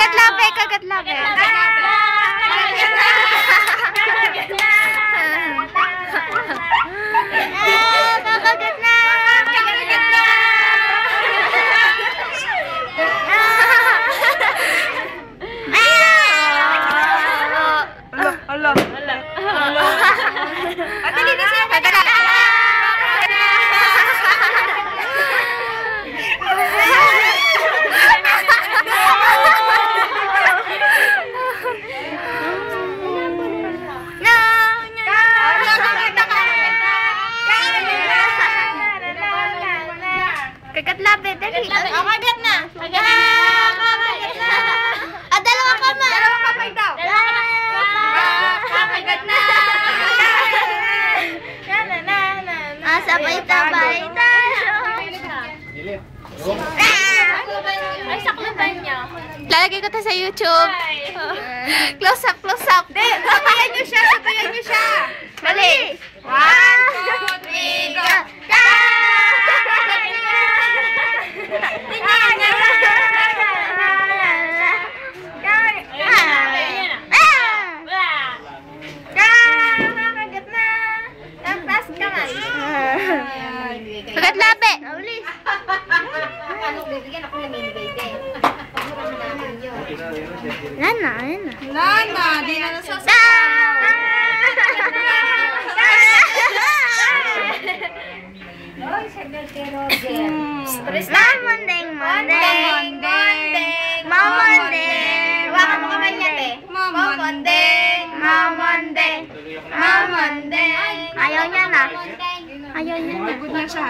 Kagat labi, kagat labi. Kakagat na. Ala. Ate, dito siya. Kagat labi, dali. Kagat na. Kagat na. Dalawa kamay. Dalawa kamay daw. Kagat na. Sabay-sabay tayo. Ay, sakluban niya. Lalagay ko to sa YouTube. Close up, close up. Sabayan niyo siya, sabayan niyo siya. Dali. 1, 2, 3, go. Kagat labi. Nana, nana. Nana, di na nasasabi. Mamondeng, mondeng. Mamondeng. Hawakan mo kamay niya, te. Mamondeng. Mamondeng. Mamondeng. Ayaw niya na. Ayaw niya na. Good na siya.